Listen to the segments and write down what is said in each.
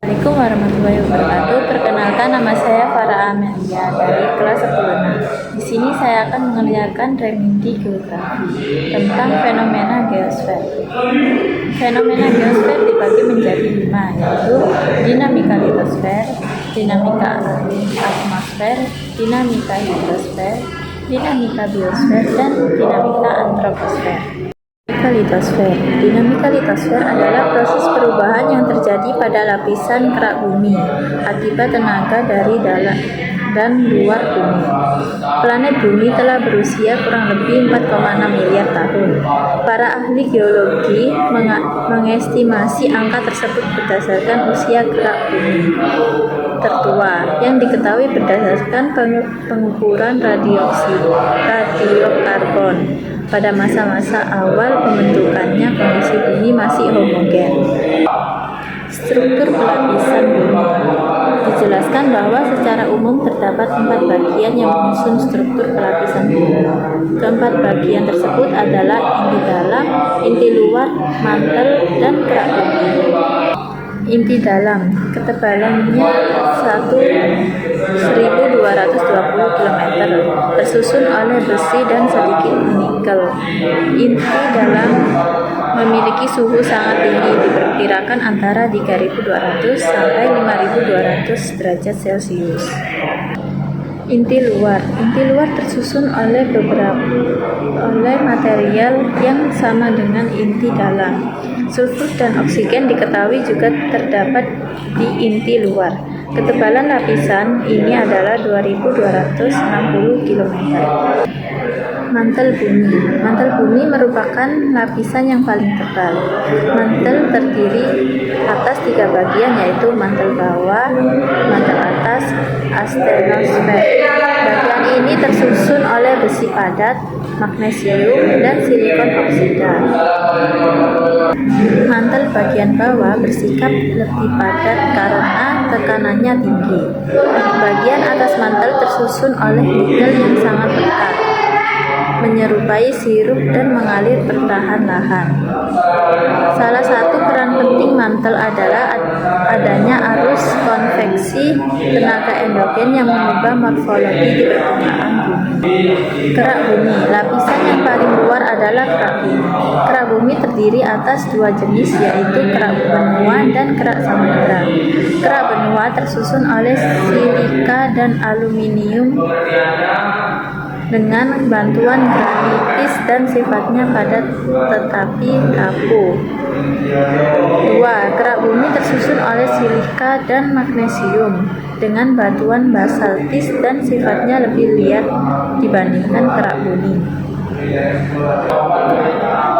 Assalamualaikum warahmatullahi wabarakatuh. Perkenalkan, nama saya Farah Amelia dari kelas 10. Di sini saya akan mengerjakan remedi geografi tentang fenomena geosfer. Fenomena geosfer dibagi menjadi 5, yaitu dinamika litosfer, dinamika atmosfer, dinamika hidrosfer, dinamika biosfer, dan dinamika antroposfer. Dinamika litosfer adalah proses perubahan yang terjadi pada lapisan kerak bumi akibat tenaga dari dalam dan luar bumi. Planet bumi telah berusia kurang lebih 4,6 miliar tahun. Para ahli geologi mengestimasi angka tersebut berdasarkan usia kerak bumi tertua yang diketahui berdasarkan pengukuran radiokarbon. Pada masa-masa awal pembentukannya, kondisi bumi masih homogen. Struktur pelapisan bumi dijelaskan bahwa secara umum terdapat 4 bagian yang menyusun struktur pelapisan bumi. Keempat bagian tersebut adalah inti dalam, inti luar, mantel, dan kerak bumi. Inti dalam, ketebalannya 1.220 km, tersusun oleh besi dan sedikit nikel. Inti dalam memiliki suhu sangat tinggi, diperkirakan antara 3.200 sampai 5.200 derajat Celcius. Inti luar tersusun oleh material yang sama dengan inti dalam. Sulfur dan oksigen diketahui juga terdapat di inti luar. Ketebalan lapisan ini adalah 2.260 km. Mantel bumi merupakan lapisan yang paling tebal. Mantel terdiri atas 3 bagian, yaitu mantel bawah, mantel atas, asthenosfer. Bagian ini tersusun oleh besi padat, magnesium, dan silikon oksida. Mantel bagian bawah bersikap lebih padat karena tekanannya tinggi. Bagian atas mantel tersusun oleh nikel yang sangat pekat, menyerupai sirup dan mengalir perlahan-lahan. Salah satu peran penting mantel adalah adanya arus konveksi tenaga endogen yang mengubah morfologi di permukaan bumi. Kerak bumi, lapisan yang paling luar adalah kerak bumi. Kerak bumi terdiri atas 2 jenis, yaitu kerak benua dan kerak samudra. Kerak benua tersusun oleh silika dan aluminium dengan bantuan granitis dan sifatnya padat tetapi kaku. 2. Kerak bumi tersusun oleh silika dan magnesium dengan bantuan basaltis dan sifatnya lebih liat dibandingkan kerak bumi.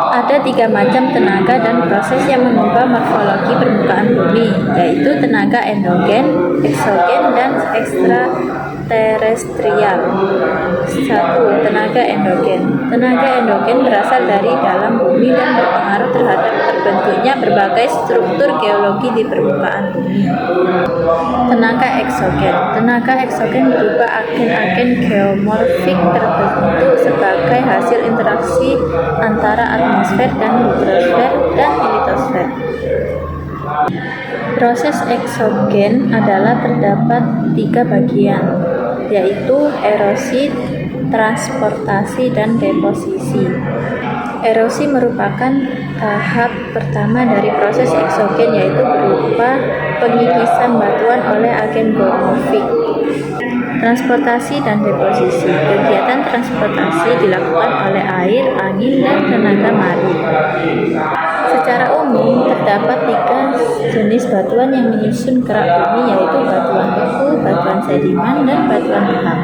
Ada 3 macam tenaga dan proses yang mengubah morfologi permukaan bumi, yaitu tenaga endogen, eksogen, dan ekstraterestrial. 1. Tenaga endogen. Tenaga endogen berasal dari dalam bumi dan berpengaruh terhadap terbentuknya berbagai struktur geologi di permukaan bumi. Tenaga eksogen. Tenaga eksogen berupa agen-agen geomorfik terbentuk sebagai hasil interaksi antara atmosfer dan hidrosfer dan litosfer. Proses eksogen adalah terdapat 3 bagian, yaitu erosi, transportasi, dan deposisi. Erosi merupakan tahap pertama dari proses eksogen, yaitu berupa pengikisan batuan oleh agen geomorfik. Transportasi dan deposisi. Kegiatan transportasi dilakukan oleh air, angin, dan tenaga marin. Secara umum, terdapat 3 jenis batuan yang menyusun kerak bumi, yaitu batuan beku, batuan sedimen, dan batuan alam.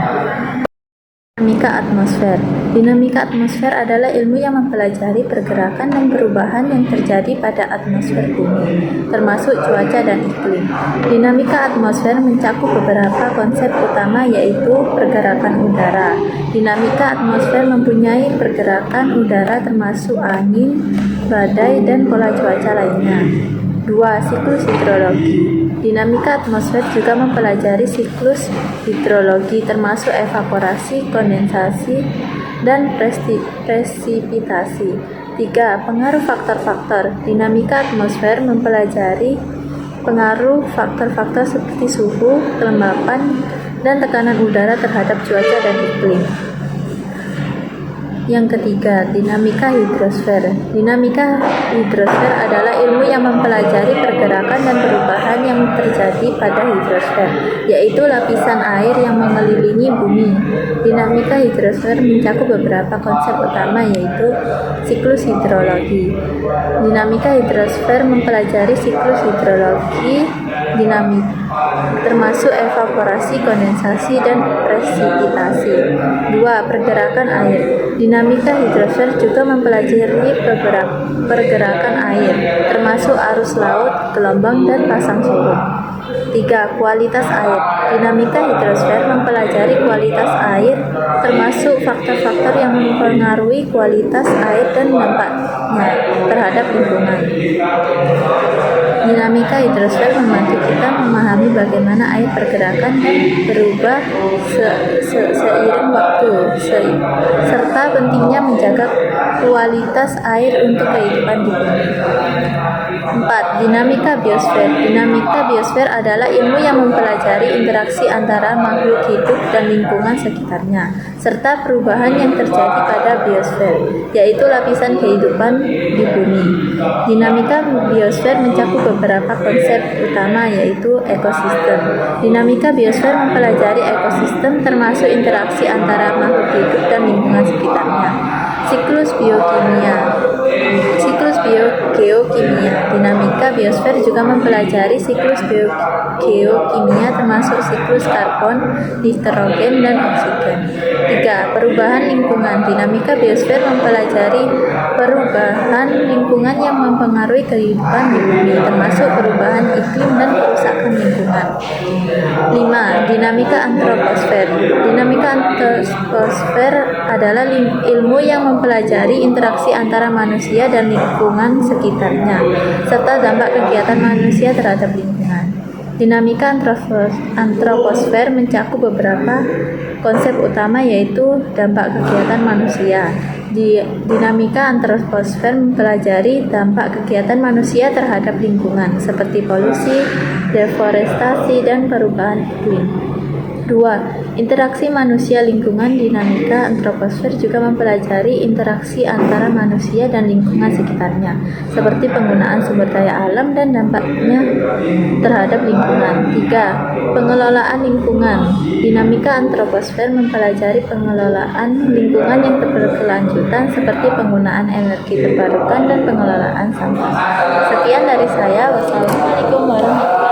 Dinamika atmosfer. Dinamika atmosfer adalah ilmu yang mempelajari pergerakan dan perubahan yang terjadi pada atmosfer bumi, termasuk cuaca dan iklim. Dinamika atmosfer mencakup beberapa konsep utama, yaitu pergerakan udara. Dinamika atmosfer mempunyai pergerakan udara termasuk angin, badai, dan pola cuaca lainnya. 2. Siklus hidrologi. Dinamika atmosfer juga mempelajari siklus hidrologi termasuk evaporasi, kondensasi, dan presipitasi. 3. Pengaruh faktor-faktor. Dinamika atmosfer mempelajari pengaruh faktor-faktor seperti suhu, kelembapan, dan tekanan udara terhadap cuaca dan iklim. Yang ketiga, dinamika hidrosfer. Dinamika hidrosfer adalah ilmu yang mempelajari pergerakan dan perubahan yang terjadi pada hidrosfer, yaitu lapisan air yang mengelilingi bumi. Dinamika hidrosfer mencakup beberapa konsep utama, yaitu siklus hidrologi. Dinamika hidrosfer mempelajari siklus hidrologi dinamik, termasuk evaporasi, kondensasi, dan presipitasi. 2. Pergerakan air. Dinamika hidrosfer juga mempelajari pergerakan air, termasuk arus laut, gelombang, dan pasang surut. 3. Kualitas air. Dinamika hidrosfer mempelajari kualitas air, termasuk faktor-faktor yang mempengaruhi kualitas air dan dampaknya terhadap lingkungan. Dinamika hidrosfer membantu kita memahami bagaimana air pergerakan dan berubah seiring waktu, serta pentingnya menjaga kualitas air untuk kehidupan di bumi. 4. Dinamika biosfer. Dinamika biosfer adalah ilmu yang mempelajari interaksi antara makhluk hidup dan lingkungan sekitarnya, serta perubahan yang terjadi pada biosfer, yaitu lapisan kehidupan di bumi. Dinamika biosfer mencakup beberapa konsep utama, yaitu ekosistem. Dinamika biosfer mempelajari ekosistem, termasuk interaksi antara makhluk hidup dan lingkungan sekitarnya. Siklus biokimia. Siklus geokimia. Dinamika biosfer juga mempelajari siklus geokimia, termasuk siklus karbon, nitrogen, dan oksigen. 3. Perubahan lingkungan. Dinamika biosfer mempelajari perubahan lingkungan yang mempengaruhi kehidupan di bumi, termasuk perubahan iklim dan kerusakan lingkungan. 5. Dinamika antroposfer. Dinamika antroposfer adalah ilmu yang mempelajari interaksi antara manusia dan lingkungan sekitarnya, serta dampak kegiatan manusia terhadap lingkungan. Dinamika antroposfer mencakup beberapa konsep utama, yaitu dampak kegiatan manusia. Dinamika antroposfer mempelajari dampak kegiatan manusia terhadap lingkungan, seperti polusi, deforestasi, dan perubahan iklim. 2. Interaksi manusia lingkungan. Dinamika antroposfer juga mempelajari interaksi antara manusia dan lingkungan sekitarnya, seperti penggunaan sumber daya alam dan dampaknya terhadap lingkungan. 3. Pengelolaan lingkungan. Dinamika antroposfer mempelajari pengelolaan lingkungan yang berkelanjutan, seperti penggunaan energi terbarukan dan pengelolaan sampah. Sekian dari saya. Wassalamualaikum warahmatullahi wabarakatuh.